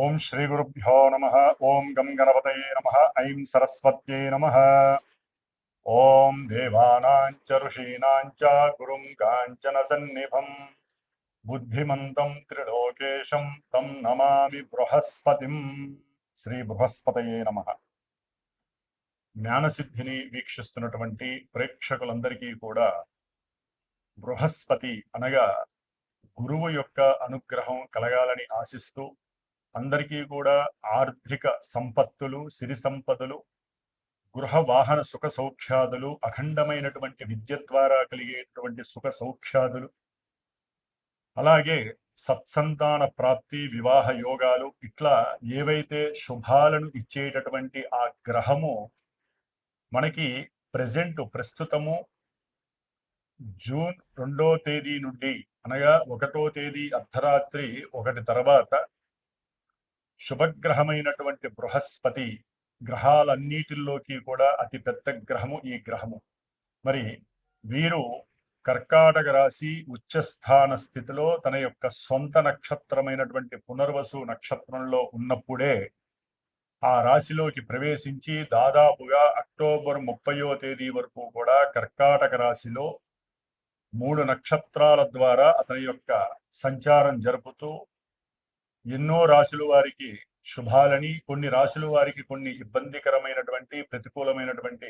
ఓం శ్రీ గురుభ్యో నమ. ఓం గం గణపతయే నమ. ఐం సరస్వత్యై నమ. ఓం దేవానాం చ ఋషీణాం చ గురుం కాంచన సన్నిభం బుద్ధిమంతం త్రిలోకేశం తం నమామి బృహస్పతిం. శ్రీ బృహస్పతయే నమ. జ్ఞానసిద్ధిని వీక్షిస్తున్నటువంటి ప్రేక్షకులందరికీ కూడా బృహస్పతి అనగా గురువు యొక్క అనుగ్రహం కలగాలని ఆశిస్తూ అందరికీ కూడా ఆర్థిక సంపత్తులు, సిరి సంపదలు, గృహ వాహన సుఖ సౌఖ్యాదులు, అఖండమైనటువంటి విద్య ద్వారా కలిగేటువంటి సుఖ సౌఖ్యాదులు, అలాగే సత్సంతాన ప్రాప్తి, వివాహ యోగాలు, ఇట్లా ఏవైతే శుభాలను ఇచ్చేటటువంటి ఆ గ్రహము మనకి ప్రస్తుతము జూన్ 2వ తేదీ నుండి అనగా 1వ తేదీ అర్ధరాత్రి 1 తర్వాత శుభగ్రహమైనటువంటి బృహస్పతి గ్రహాలన్నిటిల్లోకి కూడా అతి పెద్ద గ్రహము ఈ గ్రహము. మరి వీరు కర్కాటక రాశి ఉచ్చస్థాన స్థితిలో తన యొక్క సొంత నక్షత్రమైనటువంటి పునర్వసు నక్షత్రంలో ఉన్నప్పుడే ఆ రాశిలోకి ప్రవేశించి దాదాపుగా అక్టోబర్ 30వ తేదీ వరకు కూడా కర్కాటక రాశిలో 3 నక్షత్రాల ద్వారా అతని యొక్క సంచారం జరుపుతూ ఎన్నో రాశుల వారికి శుభాలని, కొన్ని రాశుల వారికి కొన్ని ఇబ్బందికరమైనటువంటి ప్రతికూలమైనటువంటి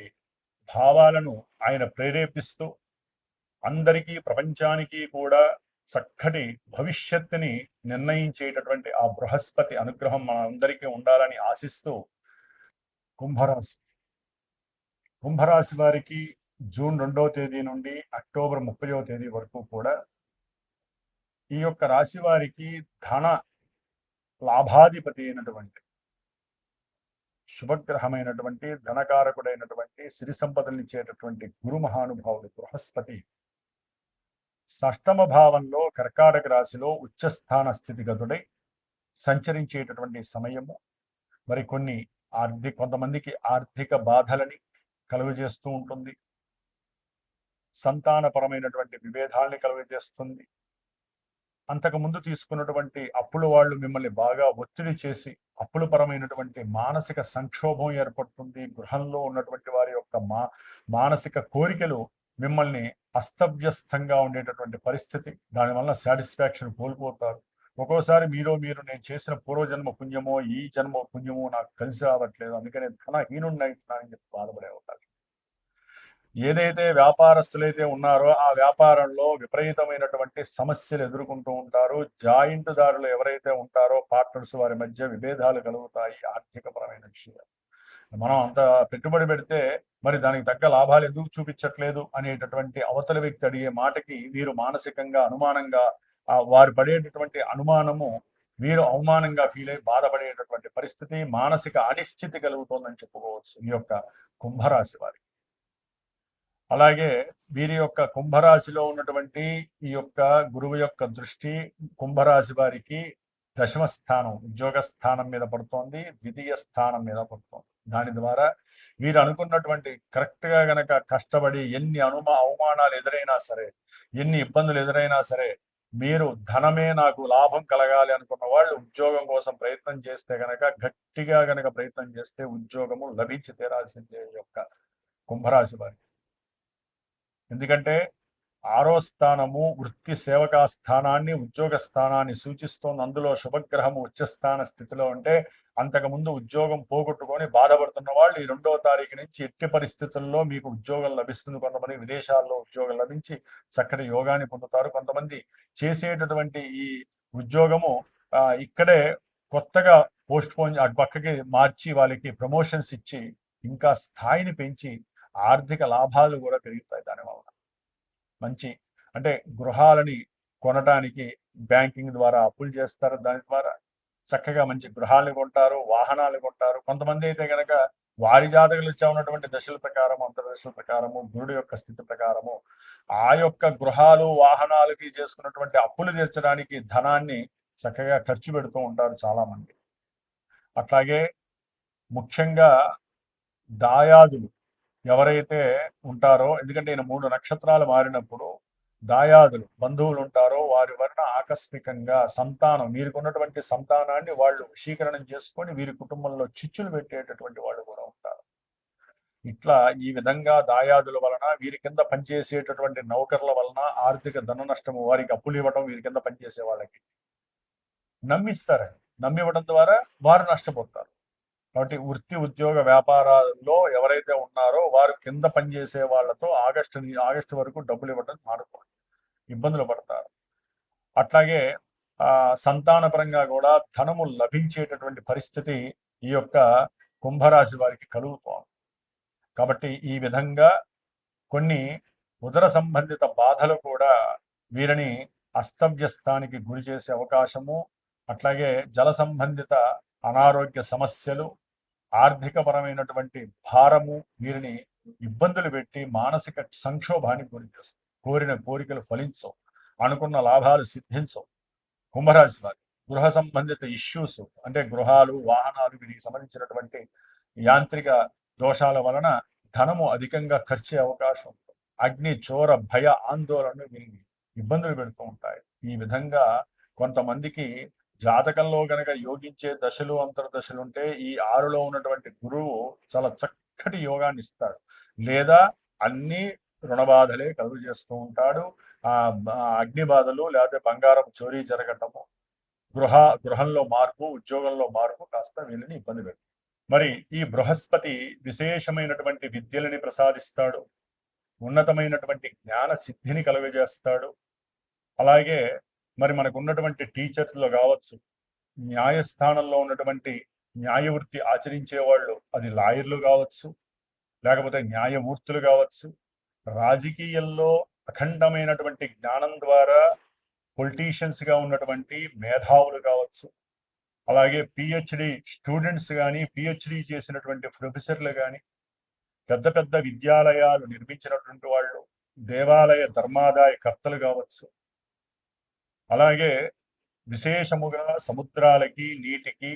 భావాలను ఆయన ప్రేరేపిస్తూ అందరికీ, ప్రపంచానికి కూడా చక్కటి భవిష్యత్తుని నిర్ణయించేటటువంటి ఆ బృహస్పతి అనుగ్రహం మనందరికీ ఉండాలని ఆశిస్తూ కుంభరాశి వారికి జూన్ 2వ తేదీ నుండి అక్టోబర్ 30వ తేదీ వరకు కూడా ఈ యొక్క రాశి వారికి ధన లాభాధిపతి అయినటువంటి శుభగ్రహమైనటువంటి ధనకారకుడైనటువంటి సిరి సంపదనిచ్చేటటువంటి గురు మహానుభావుడు బృహస్పతి షష్టమ భావంలో కర్కాటక రాశిలో ఉచ్చస్థాన స్థితిగతుడై సంచరించేటటువంటి సమయము. మరి కొంతమందికి ఆర్థిక బాధలని కలుగజేస్తూ ఉంటుంది, సంతానపరమైనటువంటి విభేదాలని కలుగజేస్తుంది. అంతకుముందు తీసుకున్నటువంటి అప్పుల వాళ్ళు మిమ్మల్ని బాగా ఒత్తిడి చేసి అప్పుల పరమైనటువంటి మానసిక సంక్షోభం ఏర్పడుతుంది. గృహంలో ఉన్నటువంటి వారి యొక్క మానసిక కోరికలు మిమ్మల్ని అస్తవ్యస్తంగా ఉండేటటువంటి పరిస్థితి. దానివల్ల సాటిస్ఫాక్షన్ కోల్పోతారు. ఒక్కోసారి మీరు నేను చేసిన పూర్వజన్మ పుణ్యమో ఈ జన్మ పుణ్యమో నాకు కలిసి రావట్లేదు, అందుకనే ధనహీనుండని చెప్పి బాధపడే ఉంటారు. ఏదైతే వ్యాపారస్తులైతే ఉన్నారో ఆ వ్యాపారంలో విపరీతమైనటువంటి సమస్యలు ఎదుర్కొంటూ ఉంటారు. జాయింట్ దారులు ఎవరైతే ఉంటారో పార్ట్నర్స్, వారి మధ్య విభేదాలు కలుగుతాయి. ఆర్థికపరమైన విషయాలు మనం అంత పెట్టుబడి పెడితే మరి దానికి తగ్గ లాభాలు ఎందుకు చూపించట్లేదు అనేటటువంటి అవతల వ్యక్తి అడిగే మాటకి వీరు మానసికంగా అనుమానంగా వారు పడేటటువంటి అనుమానము వీరు అవమానంగా ఫీల్ అయి బాధపడేటటువంటి పరిస్థితి, మానసిక అనిశ్చితి కలుగుతోందని చెప్పుకోవచ్చు ఈ యొక్క కుంభరాశి వారికి. అలాగే వీరి యొక్క కుంభరాశిలో ఉన్నటువంటి ఈ యొక్క గురువు యొక్క దృష్టి కుంభరాశి వారికి దశమ స్థానం, ఉద్యోగ స్థానం మీద పడుతోంది, ద్వితీయ స్థానం మీద పడుతోంది. దాని ద్వారా వీరు అనుకున్నటువంటి కరెక్ట్గా గనక కష్టపడి ఎన్ని అవమానాలు ఎదురైనా సరే, ఎన్ని ఇబ్బందులు ఎదురైనా సరే, మీరు ధనమే నాకు లాభం కలగాలి అనుకున్న వాళ్ళు ఉద్యోగం కోసం ప్రయత్నం చేస్తే గనక, గట్టిగా గనక ప్రయత్నం చేస్తే ఉద్యోగము లభించి తీరాల్సిందే యొక్క కుంభరాశి వారికి. ఎందుకంటే 6వ స్థానము వృత్తి సేవకా స్థానాన్ని, ఉద్యోగ స్థానాన్ని సూచిస్తోంది. అందులో శుభగ్రహము ఉచ్చస్థాన స్థితిలో ఉంటే అంతకుముందు ఉద్యోగం పోగొట్టుకొని బాధపడుతున్న వాళ్ళు ఈ 2వ తారీఖు నుంచి ఎట్టి పరిస్థితుల్లో మీకు ఉద్యోగం లభిస్తుంది. కొంతమంది విదేశాల్లో ఉద్యోగం లభించి చక్కటి యోగాన్ని పొందుతారు. కొంతమంది చేసేటటువంటి ఈ ఉద్యోగము ఇక్కడే కొత్తగా పోస్ట్ పోన్ అటు పక్కకి మార్చి వాళ్ళకి ప్రమోషన్స్ ఇచ్చి ఇంకా స్థాయిని పెంచి ఆర్థిక లాభాలు కూడా పెరుగుతాయి. దానివల్ల మంచి అంటే గృహాలని కొనటానికి బ్యాంకింగ్ ద్వారా అప్పులు చేస్తారు. దాని ద్వారా చక్కగా మంచి గృహాలను కొంటారు, వాహనాలు కొంటారు. కొంతమంది అయితే కనుక వారి జాతకులు ఇచ్చా ఉన్నటువంటి దశల ప్రకారము, అంతర్దశల ప్రకారము, గురుడు యొక్క స్థితి ప్రకారము ఆ యొక్క గృహాలు, వాహనాలకి చేసుకున్నటువంటి అప్పులు తీర్చడానికి ధనాన్ని చక్కగా ఖర్చు పెడుతూ ఉంటారు చాలా మంది. అట్లాగే ముఖ్యంగా దాయాదులు ఎవరైతే ఉంటారో, ఎందుకంటే ఈయన 3 నక్షత్రాలు మారినప్పుడు దాయాదులు బంధువులు ఉంటారో వారి వలన ఆకస్మికంగా సంతానం, వీరికున్నటువంటి సంతానాన్ని వాళ్ళు వశీకరణం చేసుకొని వీరి కుటుంబంలో చిచ్చులు పెట్టేటటువంటి వాళ్ళు కూడా ఉంటారు. ఇట్లా ఈ విధంగా దాయాదుల వలన, వీరి కింద పనిచేసేటటువంటి నౌకర్ల వలన ఆర్థిక ధన నష్టము, వారికి అప్పులు ఇవ్వడం, వీరి కింద పనిచేసే వాళ్ళకి నమ్మిస్తారండి. నమ్మివ్వడం ద్వారా వారు నష్టపోతారు. కాబట్టి వృత్తి ఉద్యోగ వ్యాపారాల్లో ఎవరైతే ఉన్నారో వారు కింద పనిచేసే వాళ్ళతో ఆగస్టు వరకు డబ్బులు ఇవ్వడం మానుకోండి, ఇబ్బందులు పడతారు. అట్లాగే సంతానపరంగా కూడా ధనము లభించేటటువంటి పరిస్థితి ఈ యొక్క కుంభరాశి వారికి కలుగుతోంది. కాబట్టి ఈ విధంగా కొన్ని ఉదర సంబంధిత బాధలు కూడా వీరిని అస్తవ్యస్తానికి గురి చేసే అవకాశము, అట్లాగే జల సంబంధిత అనారోగ్య సమస్యలు, ఆర్థికపరమైనటువంటి భారము వీరిని ఇబ్బందులు పెట్టి మానసిక సంక్షోభానికి గురి చేస్తుంది. కోరిన కోరికలు ఫలించవు, అనుకున్న లాభాలు సిద్ధించవు. కుంభరాశి వారి గృహ సంబంధిత ఇష్యూస్ అంటే గృహాలు, వాహనాలు, వీటికి సంబంధించినటువంటి యాంత్రిక దోషాల వలన ధనము అధికంగా ఖర్చే అవకాశం ఉంటుంది. అగ్ని, చోర, భయ, ఆందోళనలు వీరిని ఇబ్బందులు పెడుతూ ఉంటాయి. ఈ విధంగా కొంతమందికి జాతకంలో గనక యోగించే దశలు, అంతర్దశలు ఉంటే ఈ 6లో ఉన్నటువంటి గురువు చాలా చక్కటి యోగాన్ని ఇస్తాడు. లేదా అన్ని రుణబాధలే కలుగు చేస్తూ ఉంటాడు. అగ్ని బాధలు లేకపోతే బంగారం చోరీ జరగటము, గృహంలో మార్పు, ఉద్యోగంలో మార్పు కాస్త వీళ్ళని ఇబ్బంది పెడుతుంది. మరి ఈ బృహస్పతి విశేషమైనటువంటి విద్యలని ప్రసాదిస్తాడు, ఉన్నతమైనటువంటి జ్ఞాన సిద్ధిని కలుగజేస్తాడు. అలాగే మరి మనకు ఉన్నటువంటి టీచర్స్లో కావచ్చు, న్యాయస్థానంలో ఉన్నటువంటి న్యాయవృత్తి ఆచరించే వాళ్ళు, అది లాయర్లు కావచ్చు, లేకపోతే న్యాయమూర్తులు కావచ్చు, రాజకీయాల్లో అఖండమైనటువంటి జ్ఞానం ద్వారా పొలిటీషియన్స్గా ఉన్నటువంటి మేధావులు కావచ్చు, అలాగే పిహెచ్డి స్టూడెంట్స్ కానీ, పిహెచ్డి చేసినటువంటి ప్రొఫెసర్లు కానీ, పెద్ద పెద్ద విద్యాలయాలు నిర్మించినటువంటి వాళ్ళు, దేవాలయ ధర్మాదాయ కర్తలు కావచ్చు, అలాగే విశేషముగా సముద్రాలకి, నీటికి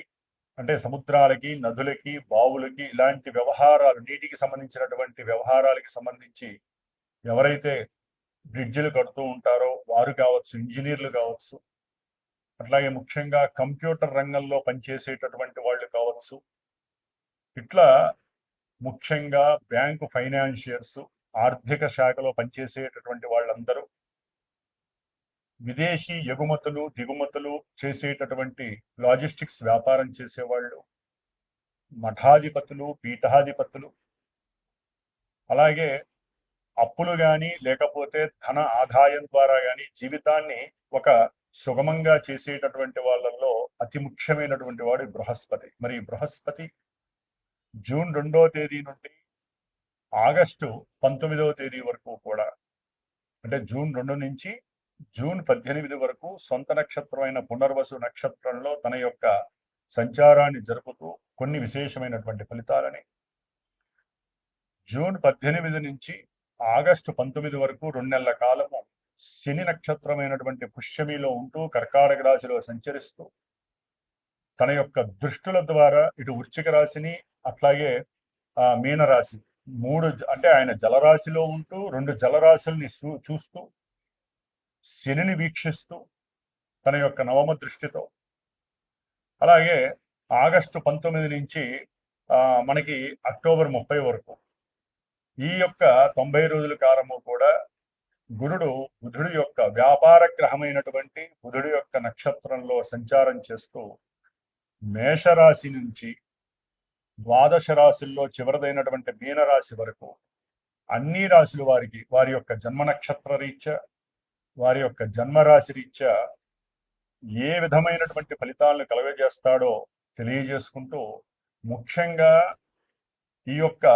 అంటే సముద్రాలకి, నదులకి, బావులకి ఇలాంటి వ్యవహారాలు, నీటికి సంబంధించినటువంటి వ్యవహారాలకి సంబంధించి ఎవరైతే బ్రిడ్జిలు కడుతూ ఉంటారో వారు కావచ్చు, ఇంజనీర్లు కావచ్చు, అట్లాగే ముఖ్యంగా కంప్యూటర్ రంగంలో పనిచేసేటటువంటి వాళ్ళు కావచ్చు, ఇట్లా ముఖ్యంగా బ్యాంకు ఫైనాన్షియర్స్, ఆర్థిక శాఖలో పనిచేసేటటువంటి వాళ్ళందరూ, విదేశీ ఎగుమతులు దిగుమతులు చేసేటటువంటి లాజిస్టిక్స్ వ్యాపారం చేసేవాళ్ళు, మఠాధిపతులు, పీఠాధిపతులు, అలాగే అప్పులు కానీ లేకపోతే ధన ఆదాయం ద్వారా కానీ జీవితాన్ని ఒక సుగమంగా చేసేటటువంటి వాళ్ళల్లో అతి ముఖ్యమైనటువంటి వాడు బృహస్పతి. మరి బృహస్పతి జూన్ 2వ తేదీ నుండి ఆగస్టు 19వ తేదీ వరకు కూడా, అంటే జూన్ 2 నుంచి జూన్ 18 వరకు సొంత నక్షత్రమైన పునర్వసు నక్షత్రంలో తన యొక్క సంచారాన్ని జరుపుతూ కొన్ని విశేషమైనటువంటి ఫలితాలని, జూన్ 18 నుంచి ఆగస్టు 19 వరకు 2 నెలల కాలము శని నక్షత్రమైనటువంటి పుష్యమిలో ఉంటూ కర్కాటక రాశిలో సంచరిస్తూ తన యొక్క దృష్టుల ద్వారా ఇటు వృశ్చిక రాశిని అట్లాగే మీనరాశి, అంటే ఆయన జలరాశిలో ఉంటూ 2 జలరాశుల్ని చూస్తూ శనిని వీక్షిస్తూ తన యొక్క నవమ దృష్టితో, అలాగే ఆగస్టు 19 నుంచి మనకి అక్టోబర్ 30 వరకు ఈ యొక్క 90 రోజుల కాలము కూడా బుధుడు యొక్క వ్యాపార గ్రహమైనటువంటి బుధుడు యొక్క నక్షత్రంలో సంచారం చేస్తూ మేషరాశి నుంచి ద్వాదశ రాశుల్లో చివరిదైనటువంటి మీనరాశి వరకు అన్ని రాశుల వారికి వారి యొక్క జన్మ నక్షత్ర రీత్యా, వారి యొక్క జన్మరాశి రీత్యా ఏ విధమైనటువంటి ఫలితాలను కలుగజేస్తాడో తెలియజేసుకుంటూ, ముఖ్యంగా ఈ యొక్క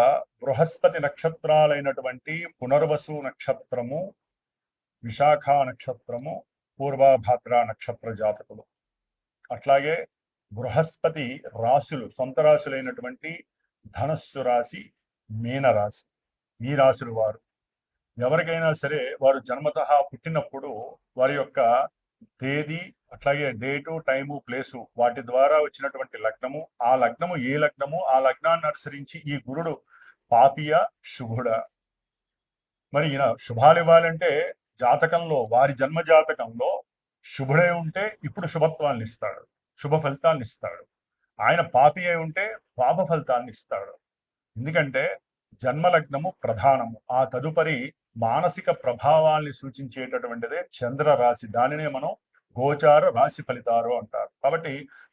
బృహస్పతి నక్షత్రాలైనటువంటి పునర్వసు నక్షత్రము, విశాఖ నక్షత్రము, పూర్వభాద్ర నక్షత్ర జాతకులు, అట్లాగే బృహస్పతి రాశులు, సొంత రాశులైనటువంటి ధనస్సు రాశి, మీనరాశి, ఈ రాశుల వారు ఎవరికైనా సరే వారు జన్మతః పుట్టినప్పుడు వారి యొక్క తేదీ, అట్లాగే డేటు, టైము, ప్లేసు, వాటి ద్వారా వచ్చినటువంటి లగ్నము, ఆ లగ్నము ఏ లగ్నము, ఆ లగ్నాన్ని అనుసరించి ఈ గురుడు పాపియ శుభుడ. మరి ఈయన శుభాలు ఇవ్వాలంటే జాతకంలో వారి జన్మ జాతకంలో శుభుడై ఉంటే ఇప్పుడు శుభత్వాన్ని ఇస్తాడు, శుభ ఫలితాన్ని ఇస్తాడు. ఆయన పాపి అయి ఉంటే పాప ఫలితాన్ని ఇస్తాడు. ఎందుకంటే జన్మలగ్నము ప్రధానము, ఆ తదుపరి మానసిక ప్రభావాల్ని సూచించేటటువంటిదే చంద్ర రాశి. దానినే మనం గోచార రాశి ఫలితాలు అంటారు. కాబట్టి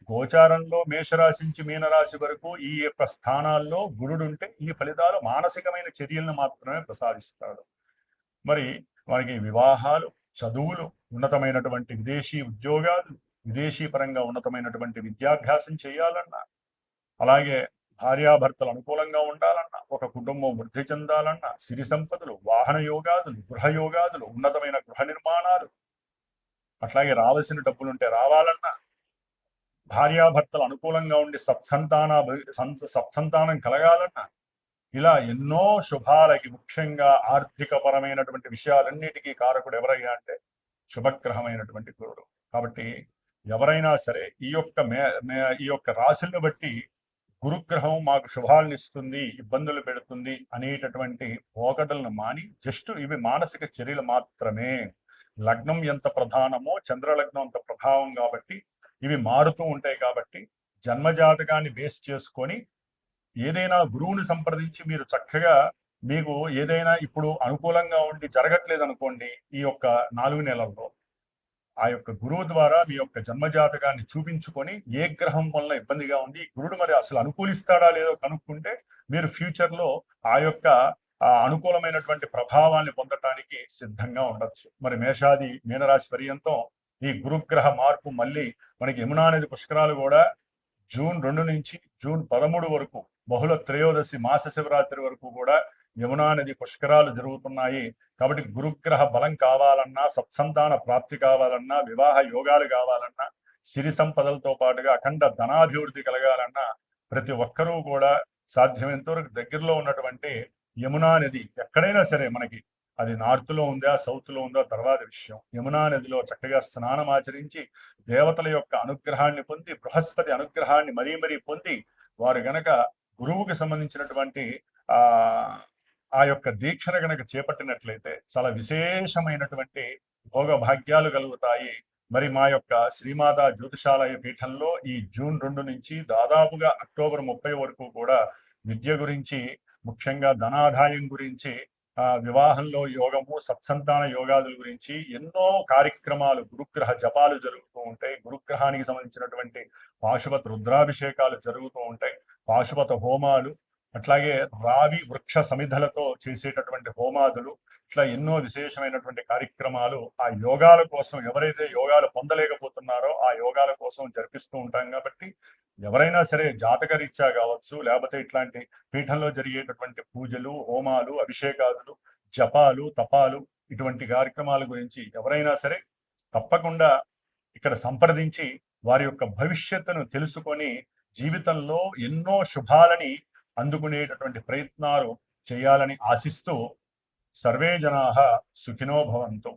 గోచారంలో మేషరాశి నుంచి మీనరాశి వరకు ఈ యొక్క స్థానాల్లో గురుడు ఉంటే ఈ ఫలితాలు మానసికమైన చర్యలను మాత్రమే ప్రసాదిస్తాడు. మరి వారికి వివాహాలు, చదువులు, ఉన్నతమైనటువంటి విదేశీ ఉద్యోగాలు, విదేశీ పరంగా ఉన్నతమైనటువంటి విద్యాభ్యాసం చేయాలన్నా, అలాగే భార్యాభర్తలు అనుకూలంగా ఉండాలన్నా, ఒక కుటుంబం వృద్ధి చెందాలన్నా, సిరి సంపదలు, వాహన యోగాదులు, గృహ యోగాదులు, ఉన్నతమైన గృహ నిర్మాణాలు, అట్లాగే రావాల్సిన డబ్బులుంటే రావాలన్నా, భార్యాభర్తలు అనుకూలంగా ఉండి సత్సంతానం కలగాలన్నా, ఇలా ఎన్నో శుభాలకి, ముఖ్యంగా ఆర్థిక పరమైనటువంటి విషయాలన్నిటికీ కారకుడు ఎవరయ్యా అంటే శుభగ్రహమైనటువంటి గురుడు. కాబట్టి ఎవరైనా సరే ఈ యొక్క రాశుల్ని బట్టి గురుగ్రహం మాకు శుభాలను ఇస్తుంది, ఇబ్బందులు పెడుతుంది అనేటటువంటి పోకడలను మాని జస్ట్ ఇవి మానసిక చర్యలు మాత్రమే. లగ్నం ఎంత ప్రధానమో చంద్రలగ్నం అంత ప్రభావం కాబట్టి ఇవి మారుతూ ఉంటాయి. కాబట్టి జన్మజాతకాన్ని బేస్ చేసుకొని ఏదైనా గురువుని సంప్రదించి మీరు చక్కగా, మీకు ఏదైనా ఇప్పుడు అనుకూలంగా ఉండి జరగట్లేదు అనుకోండి, ఈ యొక్క 4 నెలల్లో ఆ యొక్క గురువు ద్వారా మీ యొక్క జన్మజాతకాన్ని చూపించుకొని ఏ గ్రహం వల్ల ఇబ్బందిగా ఉంది, గురుడు మరి అసలు అనుకూలిస్తాడా లేదో కనుక్కుంటే మీరు ఫ్యూచర్ లో ఆ యొక్క అనుకూలమైనటువంటి ప్రభావాన్ని పొందటానికి సిద్ధంగా ఉండొచ్చు. మరి మేషాది మీనరాశి పర్యంతం ఈ గురుగ్రహ మార్పు మళ్ళీ మనకి యమునా నది పుష్కరాలు కూడా జూన్ 2 నుంచి జూన్ 13 వరకు, బహుళ త్రయోదశి మాస శివరాత్రి వరకు కూడా యమునా నది పుష్కరాలు జరుగుతున్నాయి. కాబట్టి గురుగ్రహ బలం కావాలన్నా, సత్సంతాన ప్రాప్తి కావాలన్నా, వివాహ యోగాలు కావాలన్నా, సిరి సంపదలతో పాటుగా అఖండ ధనాభివృద్ధి కలగాలన్నా ప్రతి ఒక్కరూ కూడా సాధ్యమైనంత వరకు దగ్గరలో ఉన్నటువంటి యమునా నది, ఎక్కడైనా సరే మనకి అది నార్త్ లో ఉందా సౌత్ లో ఉందా తర్వాత విషయం, యమునా నదిలో చక్కగా స్నానం ఆచరించి దేవతల యొక్క అనుగ్రహాన్ని పొంది, బృహస్పతి అనుగ్రహాన్ని మరీ మరీ పొంది, వారు గనక గురువుకి సంబంధించినటువంటి ఆ ఆ యొక్క దీక్షను గనక చేపట్టినట్లయితే చాలా విశేషమైనటువంటి భోగ భాగ్యాలు కలుగుతాయి. మరి మా యొక్క శ్రీమాతా జ్యోతిషాలయ పీఠంలో ఈ జూన్ 2 నుంచి దాదాపుగా అక్టోబర్ 30 వరకు కూడా విద్య గురించి, ముఖ్యంగా ధనాదాయం గురించి, వివాహంలో యోగము, సత్సంతాన యోగాదుల గురించి ఎన్నో కార్యక్రమాలు, గురుగ్రహ జపాలు జరుగుతూ ఉంటాయి. గురుగ్రహానికి సంబంధించినటువంటి పాశుపత రుద్రాభిషేకాలు జరుగుతూ ఉంటాయి, పాశుపత హోమాలు, అట్లాగే రావి వృక్ష సమిధలతో చేసేటటువంటి హోమాదులు, ఇట్లా ఎన్నో విశేషమైనటువంటి కార్యక్రమాలు ఆ యోగాల కోసం, ఎవరైతే యోగాలు పొందలేకపోతున్నారో ఆ యోగాల కోసం జరిపిస్తూ ఉంటాం. కాబట్టి ఎవరైనా సరే జాతక రీత్యా కావచ్చు, లేకపోతే ఇట్లాంటి పీఠంలో జరిగేటటువంటి పూజలు, హోమాలు, అభిషేకాదులు, జపాలు, తపాలు, ఇటువంటి కార్యక్రమాల గురించి ఎవరైనా సరే తప్పకుండా ఇక్కడ సంప్రదించి వారి యొక్క భవిష్యత్తును తెలుసుకొని జీవితంలో ఎన్నో శుభాలని అందుకునేటటువంటి ప్రయత్నాలు చేయాలని ఆశిస్తూ సర్వే జనాః సుఖినో భవంతు.